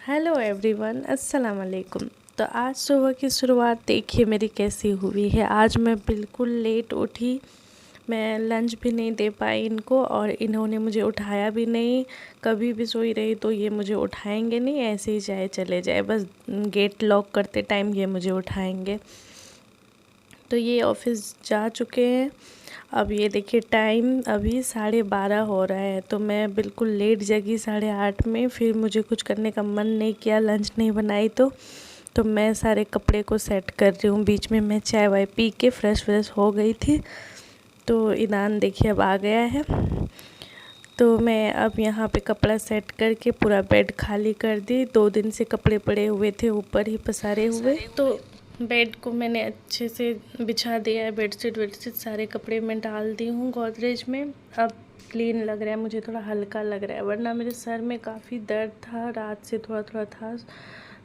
Hello everyone, अस्सलाम वालेकुम। तो आज सुबह की शुरुआत देखिए मेरी कैसी हुई है। आज मैं बिल्कुल लेट उठी, मैं लंच भी नहीं दे पाई इनको और इन्होंने मुझे उठाया भी नहीं। कभी भी सोई रही तो ये मुझे उठाएंगे नहीं, ऐसे ही चाहे चले जाए, बस गेट लॉक करते टाइम ये मुझे उठाएंगे। तो ये ऑफिस जा चुके हैं। अब ये देखिए टाइम अभी 12:30 हो रहा है, तो मैं बिल्कुल लेट जगी 8:30 में। फिर मुझे कुछ करने का मन नहीं किया, लंच नहीं बनाई तो मैं सारे कपड़े को सेट कर रही हूँ। बीच में मैं चाय वाय पी के फ्रेश हो गई थी। तो ईदान देखिए अब आ गया है। तो मैं अब यहाँ पे कपड़ा सेट करके पूरा बेड खाली कर दी। 2 दिन से कपड़े पड़े हुए थे ऊपर ही पसारे हुए, तो बेड को मैंने अच्छे से बिछा दिया है। बेडशीट सारे कपड़े मैं डाल दी हूँ गोदरेज में। अब क्लीन लग रहा है, मुझे थोड़ा हल्का लग रहा है, वरना मेरे सर में काफ़ी दर्द था। रात से थोड़ा था,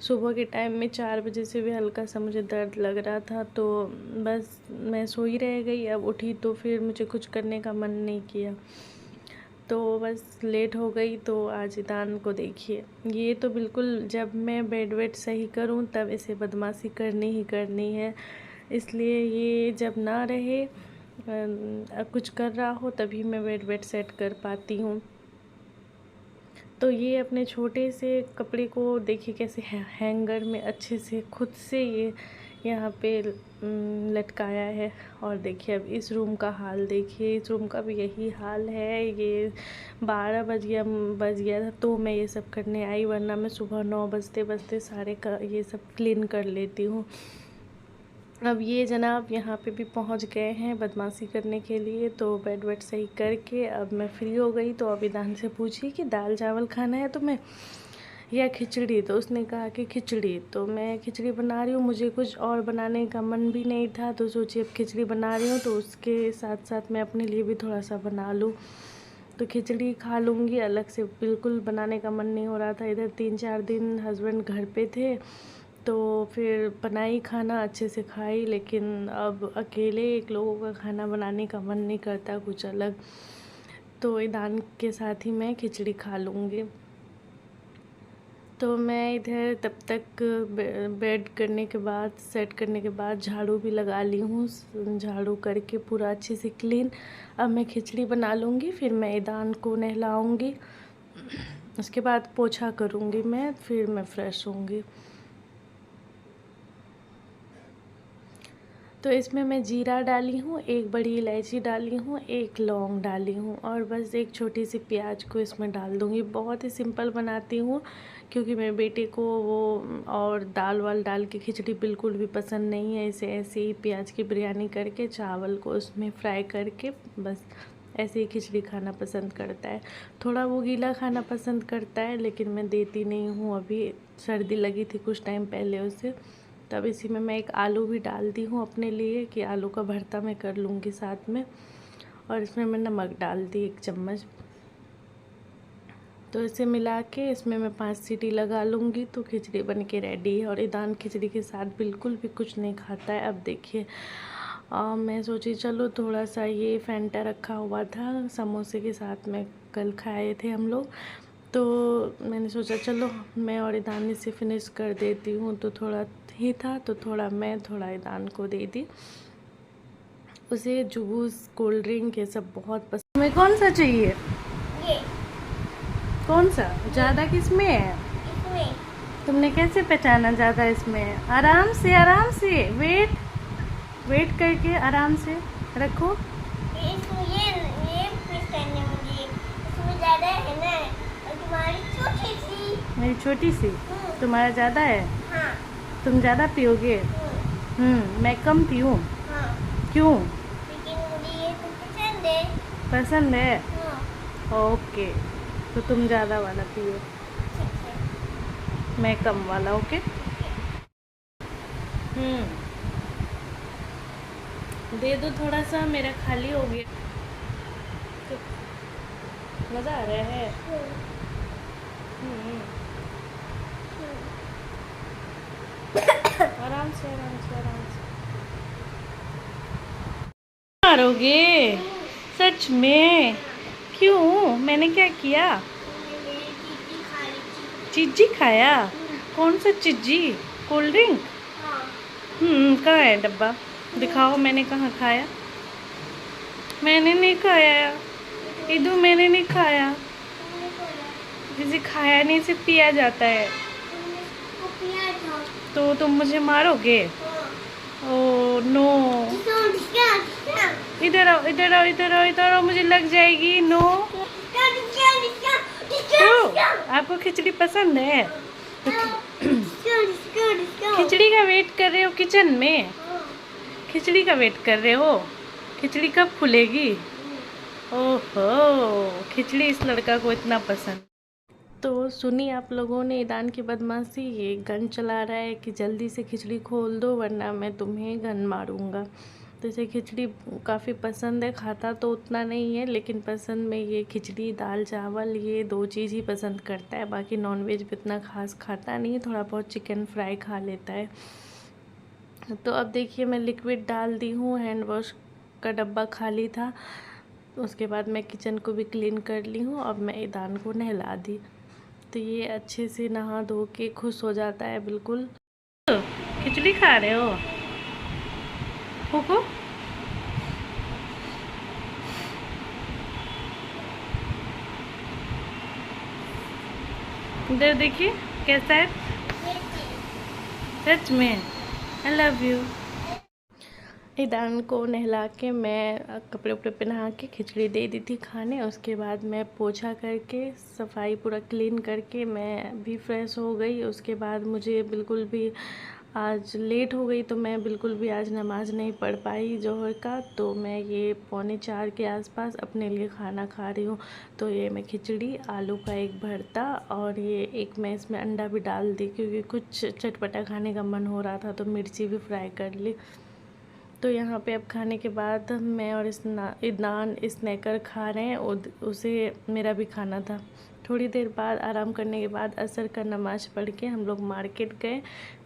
सुबह के टाइम में 4 बजे से भी हल्का सा मुझे दर्द लग रहा था। तो बस मैं सोई रह गई। अब उठी तो फिर मुझे कुछ करने का मन नहीं किया, तो बस लेट हो गई। तो आज ईदान को देखिए, ये तो बिल्कुल जब मैं बेड वेड सही करूं तब इसे बदमाशी करनी ही करनी है। इसलिए ये जब ना रहे कुछ कर रहा हो तभी मैं बेड वेड सेट कर पाती हूँ। तो ये अपने छोटे से कपड़े को देखिए कैसे हैंगर में अच्छे से खुद से ये यहाँ पे लटकाया है। और देखिए अब इस रूम का हाल देखिए, इस रूम का भी यही हाल है। ये 12 बज गया था तो मैं ये सब करने आई, वरना मैं सुबह 9 बजते बजते सारे का ये सब क्लीन कर लेती हूँ। अब ये जनाब यहाँ पे भी पहुँच गए हैं बदमाशी करने के लिए। तो बेड वेड सही करके अब मैं फ्री हो गई। तो अब ईदान से पूछी कि दाल चावल खाना है तुम्हें या खिचड़ी, तो उसने कहा कि खिचड़ी। तो मैं खिचड़ी बना रही हूँ, मुझे कुछ और बनाने का मन भी नहीं था, तो सोची अब खिचड़ी बना रही हूँ तो उसके साथ साथ मैं अपने लिए भी थोड़ा सा बना लूँ। तो खिचड़ी खा लूँगी, अलग से बिल्कुल बनाने का मन नहीं हो रहा था। इधर 3-4 दिन हस्बैंड घर पे थे तो फिर बनाई खाना, अच्छे से खाई। लेकिन अब अकेले एक लोगों का खाना बनाने का मन नहीं करता कुछ अलग, तो ईदान के साथ ही मैं खिचड़ी खा लूँगी। तो मैं इधर तब तक बेड करने के बाद सेट करने के बाद झाड़ू भी लगा ली हूँ। झाड़ू करके पूरा अच्छे से क्लीन। अब मैं खिचड़ी बना लूँगी, फिर मैं ईदान को नहलाऊँगी, उसके बाद पोछा करूँगी मैं, फिर मैं फ्रेश होंगी। तो इसमें मैं जीरा डाली हूँ, 1 बड़ी इलायची डाली हूँ, 1 लौंग डाली हूँ और बस 1 छोटी सी प्याज को इसमें डाल दूँगी। बहुत ही सिंपल बनाती हूँ क्योंकि मेरे बेटे को वो और दाल वाल डाल के खिचड़ी बिल्कुल भी पसंद नहीं है। इसे ऐसे ही प्याज की बिरयानी करके चावल को उसमें फ्राई करके बस ऐसे ही खिचड़ी खाना पसंद करता है। थोड़ा वो गीला खाना पसंद करता है, लेकिन मैं देती नहीं हूँ। अभी सर्दी लगी थी कुछ टाइम पहले उसे, तब इसी में मैं 1 आलू भी डाल दी हूँ अपने लिए कि आलू का भरता मैं कर लूँगी साथ में। और इसमें मैं नमक डाल दी 1 चम्मच। तो इसे मिला के इसमें मैं 5 सीटी लगा लूँगी तो खिचड़ी बन के रेडी है। और ईदान खिचड़ी के साथ बिल्कुल भी कुछ नहीं खाता है। अब देखिए मैं सोची चलो थोड़ा सा ये फैंटा रखा हुआ था समोसे के साथ में, कल खाए थे हम लोग, तो मैंने सोचा चलो मैं और ईदान इसे फिनिश कर देती हूँ। तो थोड़ा ही था तो थोड़ा मैं थोड़ा ईदान को दे दी। उसे जूस कोल्ड ड्रिंक ये सब बहुत पसंद। तुम्हें कौन सा चाहिए? ये कौन सा ज़्यादा किस में है? इसमें तुमने कैसे पहचाना ज़्यादा इसमें है? आराम से वेट करके आराम से रखो। इसमें ये फिश करने मुझे इसमें ज़्यादा है ना, और तुम्हारी छोटी सी। मेरी छोटी सी, तुम्हारा ज़्यादा है, हाँ। तुम ज़्यादा पियोगे। मैं कम पीऊँ? हाँ, क्यों? लेकिन मुझे ये तो पसंद है। पसंद है? हाँ, ओके, तो तुम ज़्यादा वाला पियो, ठीक है। मैं कम वाला। ओके। दे दो थोड़ा सा, मेरा खाली हो गया। तो मज़ा आ रहा है। हम्म, आराम से मारोगे? सच में? क्यों, मैंने क्या किया? तुमने मेरी चीज़ी खा ली थी। चिज्जी खाया? कौन सा चिज्जी? Cold drink? हाँ। कहाँ है डब्बा? दिखाओ, मैंने कहाँ खाया? मैंने नहीं खाया इधू, मैंने नहीं खाया। तुमने खोला। जिसे खाया नहीं सिर्फ पिया जाता है। तुमने उसको पिया था। तो तुम मुझे मारोगे? हाँ। Oh no. इधर आओ, इधर आओ, इधर आओ, इधर आओ, मुझे लग जाएगी। नो। तो आपको खिचड़ी पसंद है? तो खिचड़ी का वेट कर रहे हो किचन में? खिचड़ी का वेट कर रहे हो? खिचड़ी कब खुलेगी? ओहो, खिचड़ी इस लड़का को इतना पसंद। तो सुनी आप लोगों ने ईदान की बदमाशी, ये गन चला रहा है कि जल्दी से खिचड़ी खोल दो वरना मैं तुम्हें गन मारूंगा। तो इसे खिचड़ी काफ़ी पसंद है, खाता तो उतना नहीं है लेकिन पसंद में ये खिचड़ी दाल चावल ये 2 चीज़ ही पसंद करता है। बाकी नॉनवेज भी इतना खास खाता नहीं है, थोड़ा बहुत चिकन फ्राई खा लेता है। तो अब देखिए मैं लिक्विड डाल दी हूँ, हैंड वॉश का डब्बा खाली था। उसके बाद मैं किचन को भी क्लीन कर ली हूँ। अब मैं ईदान को नहला दी तो ये अच्छे से नहा धो के खुश हो जाता है बिल्कुल। खिचड़ी खा रहे हो कोको? इधर देखिए कैसा है सच में। I love you. ईदान को नहला के मैं कपड़े उपड़े पहना के खिचड़ी दे दी थी खाने। उसके बाद मैं पोछा करके सफाई पूरा क्लीन करके मैं भी फ्रेश हो गई। उसके बाद मुझे बिल्कुल भी आज लेट हो गई तो मैं बिल्कुल भी आज नमाज़ नहीं पढ़ पाई जोहर का। तो मैं ये 3:45 के आसपास अपने लिए खाना खा रही हूँ। तो ये मैं खिचड़ी, आलू का एक भरता और ये एक मैं इसमें अंडा भी डाल दी क्योंकि कुछ चटपटा खाने का मन हो रहा था तो मिर्ची भी फ्राई कर ली। तो यहाँ पे अब खाने के बाद मैं और ईदान स्नैकर खा रहे हैं। उसे मेरा भी खाना था। थोड़ी देर बाद आराम करने के बाद असर का नमाज पढ़ के हम लोग मार्केट गए।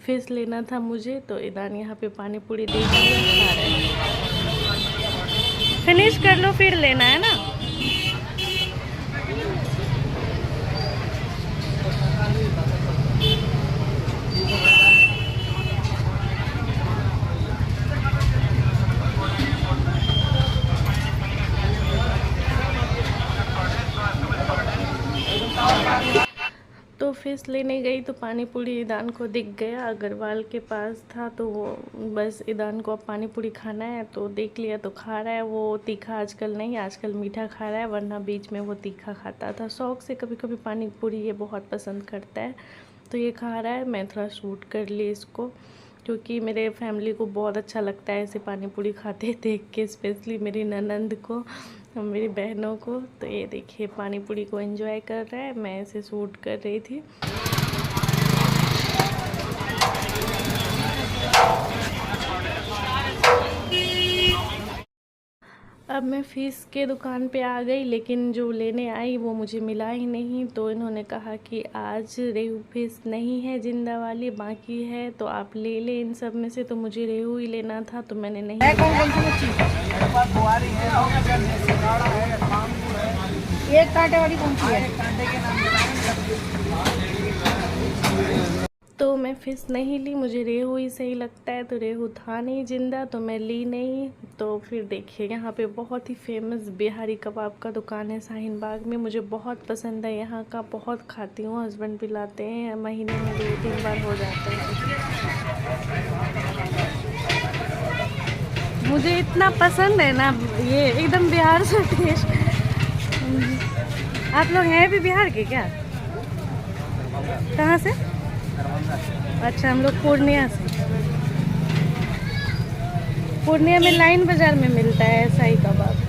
फिश लेना था मुझे तो ईदान यहाँ पे पानी पूरी दे दिया खा रहे हैं। फिनिश कर लो फिर लेना है ना। तो फिश लेने गई तो पानी पूरी ईदान को दिख गया, अग्रवाल के पास था तो वो बस ईदान को अब पानी पूरी खाना है तो देख लिया तो खा रहा है। वो तीखा आजकल नहीं, आजकल मीठा खा रहा है वरना बीच में वो तीखा खाता था शौक़ से। कभी कभी पानी पूरी ये बहुत पसंद करता है तो ये खा रहा है। मैं थोड़ा शूट कर ली इसको क्योंकि मेरे फैमिली को बहुत अच्छा लगता है ऐसे पानी पूरी खाते देख के, स्पेशली मेरी ननंद को और मेरी बहनों को। तो ये देखिए पानी पूरी को एंजॉय कर रहा है, मैं इसे शूट कर रही थी। अब मैं फ़िश के दुकान पे आ गई लेकिन जो लेने आई वो मुझे मिला ही नहीं। तो इन्होंने कहा कि आज रेहू फ़िश नहीं है ज़िंदा वाली, बाकी है तो आप ले लें इन सब में से। तो मुझे रेहू ही लेना था तो मैंने नहीं एक कांटे वाली कौन सी है? तो मैं फ़िश नहीं ली, मुझे रेहू ही सही लगता है। तो रेहू था नहीं ज़िंदा तो मैं ली नहीं। तो फिर देखिए यहाँ पे बहुत ही फेमस बिहारी कबाब का दुकान है शाहीन बाग में। मुझे बहुत पसंद है यहाँ का, बहुत खाती हूँ, हस्बैंड भी लाते हैं, महीने में 2-3 बार हो जाता है। मुझे इतना पसंद है ना ये, एकदम बिहार से टेस्ट। आप लोग हैं भी बिहार के क्या? कहाँ से? अच्छा, हम लोग पूर्णिया से। पूर्णिया में लाइन बाज़ार में मिलता है शाही कबाब।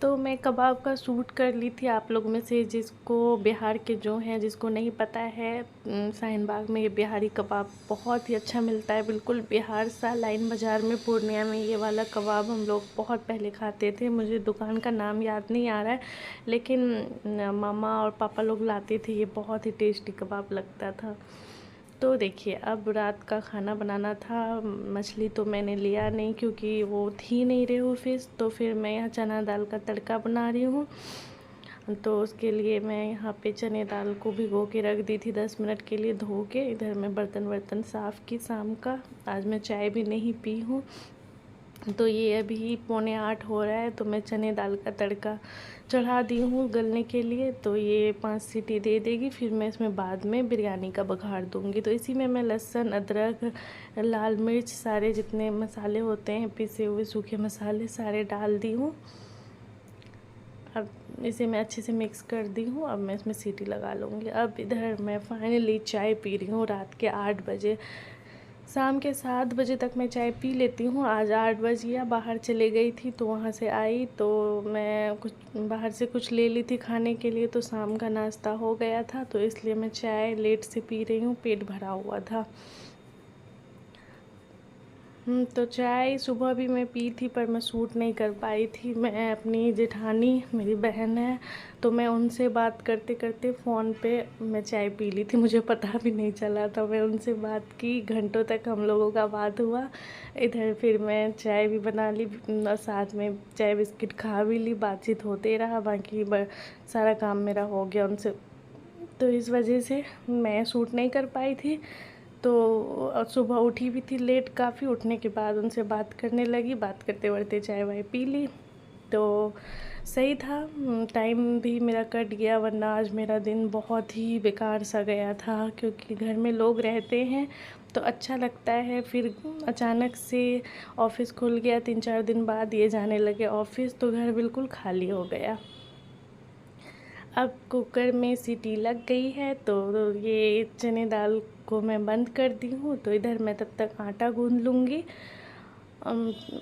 तो मैं कबाब का शूट कर ली थी। आप लोग में से जिसको बिहार के जो हैं, जिसको नहीं पता है, शाहीन बाग में ये बिहारी कबाब बहुत ही अच्छा मिलता है, बिल्कुल बिहार सा। लाइन बाज़ार में पूर्णिया में ये वाला कबाब हम लोग बहुत पहले खाते थे। मुझे दुकान का नाम याद नहीं आ रहा है लेकिन मामा और पापा लोग लाते थे, ये बहुत ही टेस्टी कबाब लगता था। तो देखिए अब रात का खाना बनाना था। मछली तो मैंने लिया नहीं क्योंकि वो थी नहीं रेहू फिश, तो फिर मैं यहाँ चना दाल का तड़का बना रही हूँ। तो उसके लिए मैं यहाँ पे चने दाल को भिगो के रख दी थी 10 मिनट के लिए धो के। इधर मैं बर्तन साफ़ की शाम का। आज मैं चाय भी नहीं पी हूँ। तो ये अभी 7:45 हो रहा है, तो मैं चने दाल का तड़का चढ़ा दी हूँ गलने के लिए। तो ये 5 सीटी दे देगी, फिर मैं इसमें बाद में बिरयानी का बघाड़ दूँगी। तो इसी में मैं लहसुन, अदरक, लाल मिर्च, सारे जितने मसाले होते हैं पिसे हुए सूखे मसाले सारे डाल दी हूँ। अब इसे मैं अच्छे से मिक्स कर दी हूँ। अब मैं इसमें सीटी लगा लूँगी। अब इधर मैं फाइनली चाय पी रही हूँ रात के 8 बजे। शाम के 7 बजे तक मैं चाय पी लेती हूँ। आज 8 बज गया, बाहर चले गई थी तो वहाँ से आई तो मैं कुछ बाहर से कुछ ले ली थी खाने के लिए, तो शाम का नाश्ता हो गया था, तो इसलिए मैं चाय लेट से पी रही हूँ, पेट भरा हुआ था। तो चाय सुबह भी मैं पी थी पर मैं सूट नहीं कर पाई थी। मैं अपनी जेठानी मेरी बहन है, तो मैं उनसे बात करते करते फ़ोन पे मैं चाय पी ली थी, मुझे पता भी नहीं चला था। मैं उनसे बात की, घंटों तक हम लोगों का बात हुआ। इधर फिर मैं चाय भी बना ली और साथ में चाय बिस्किट खा भी ली, बातचीत होते रहा। बाकी सारा काम मेरा हो गया उनसे, तो इस वजह से मैं सूट नहीं कर पाई थी। तो सुबह उठी भी थी लेट काफ़ी, उठने के बाद उनसे बात करने लगी, बात करते करते चाय वाय पी ली, तो सही था। टाइम भी मेरा कट गया, वरना आज मेरा दिन बहुत ही बेकार सा गया था। क्योंकि घर में लोग रहते हैं तो अच्छा लगता है, फिर अचानक से ऑफ़िस खुल गया, 3-4 दिन बाद ये जाने लगे ऑफ़िस, तो घर बिल्कुल खाली हो गया। अब कुकर में सीटी लग गई है, तो ये चने दाल को मैं बंद कर दी हूँ। तो इधर मैं तब तक आटा गूँध लूँगी।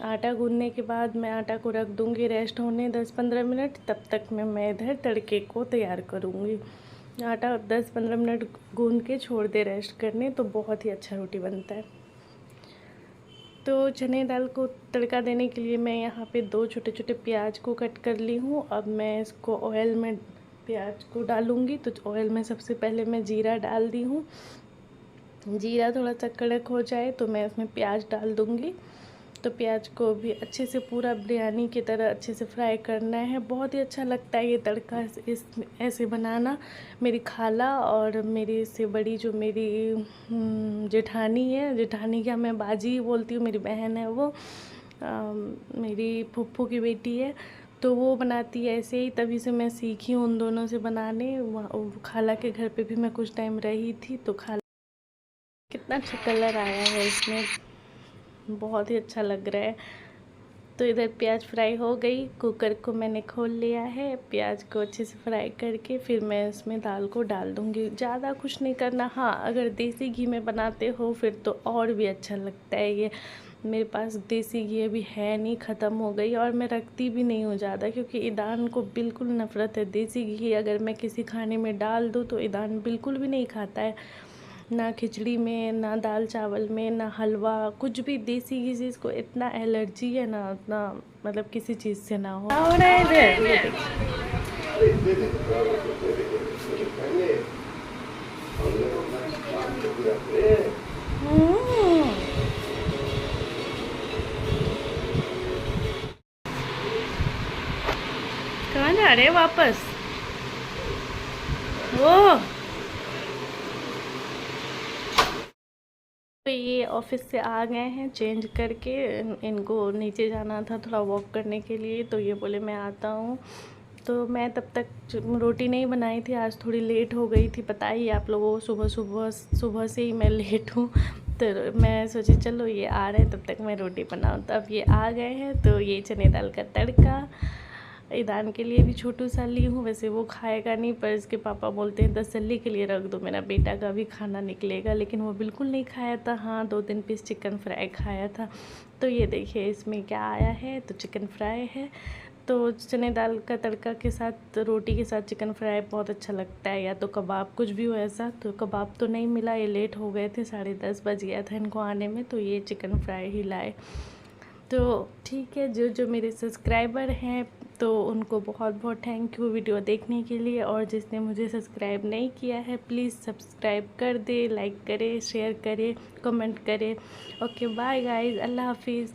आटा गूँधने के बाद मैं आटा को रख दूँगी रेस्ट होने 10-15 मिनट। तब तक मैं इधर तड़के को तैयार करूँगी। आटा 10-15 मिनट गूँध के छोड़ दे रेस्ट करने, तो बहुत ही अच्छा रोटी बनता है। तो चने दाल को तड़का देने के लिए मैं यहाँ पे 2 छोटे-छोटे प्याज को कट कर ली हूँ। अब मैं इसको ऑयल में प्याज को डालूँगी। तो ऑयल में सबसे पहले मैं जीरा डाल दी हूँ। जीरा थोड़ा सा कड़क हो जाए तो मैं इसमें प्याज डाल दूँगी। तो प्याज को भी अच्छे से पूरा बिरयानी की तरह अच्छे से फ्राई करना है। बहुत ही अच्छा लगता है ये तड़का इस ऐसे बनाना। मेरी खाला और मेरी से बड़ी जो मेरी जेठानी है, जेठानी क्या मैं बाजी बोलती हूँ, मेरी बहन है वो, मेरी फूफू की बेटी है, तो वो बनाती है ऐसे ही, तभी से मैं सीखी हूँ उन दोनों से बनाने। खाला के घर पे भी मैं कुछ टाइम रही थी, तो खाला कितना अच्छा कलर आया है इसमें, बहुत ही अच्छा लग रहा है। तो इधर प्याज फ्राई हो गई, कुकर को मैंने खोल लिया है। प्याज को अच्छे से फ्राई करके फिर मैं इसमें दाल को डाल दूँगी। ज़्यादा कुछ नहीं करना। हाँ, अगर देसी घी में बनाते हो फिर तो और भी अच्छा लगता है ये। मेरे पास देसी घी अभी है नहीं, ख़त्म हो गई, और मैं रखती भी नहीं हूँ ज़्यादा, क्योंकि ईदान को बिल्कुल नफ़रत है देसी घी। अगर मैं किसी खाने में डाल दूँ तो ईदान बिल्कुल भी नहीं खाता है, ना खिचड़ी में, ना दाल चावल में, ना हलवा, कुछ भी। देसी घी से इसको इतना एलर्जी है ना, उतना मतलब किसी चीज़ से ना हो रहा है इधर। ये देखिए कहाँ जा रहे वापस? वो तो ये ऑफिस से आ गए हैं चेंज करके। इनको नीचे जाना था थोड़ा वॉक करने के लिए, तो ये बोले मैं आता हूँ। तो मैं तब तक रोटी नहीं बनाई थी, आज थोड़ी लेट हो गई थी। पता ही आप लोगों को सुबह से ही मैं लेट हूँ, तो मैं सोची चलो ये आ रहे हैं तब तक मैं रोटी बनाऊँ। तो अब ये आ गए हैं, तो ये चने दाल का तड़का ईदान के लिए भी छोटू सा ली हूँ। वैसे वो खाएगा नहीं, पर इसके पापा बोलते हैं तसल्ली के लिए रख दो, मेरा बेटा का भी खाना निकलेगा, लेकिन वो बिल्कुल नहीं खाया था। हाँ, 2-3 पीस चिकन फ्राई खाया था। तो ये देखिए इसमें क्या आया है, तो चिकन फ्राई है। तो चने दाल का तड़का के साथ, रोटी के साथ चिकन फ्राई बहुत अच्छा लगता है, या तो कबाब, कुछ भी हो ऐसा। तो कबाब तो नहीं मिला, ये लेट हो गए थे, 10:30 बज गया था इनको आने में, तो ये चिकन फ्राई ही लाए। तो ठीक है, जो जो मेरे सब्सक्राइबर हैं तो उनको बहुत बहुत थैंक यू वीडियो देखने के लिए, और जिसने मुझे सब्सक्राइब नहीं किया है प्लीज़ सब्सक्राइब कर दे, लाइक करे, शेयर करे, कमेंट करे। ओके बाय गाइस, अल्लाह हाफिज़।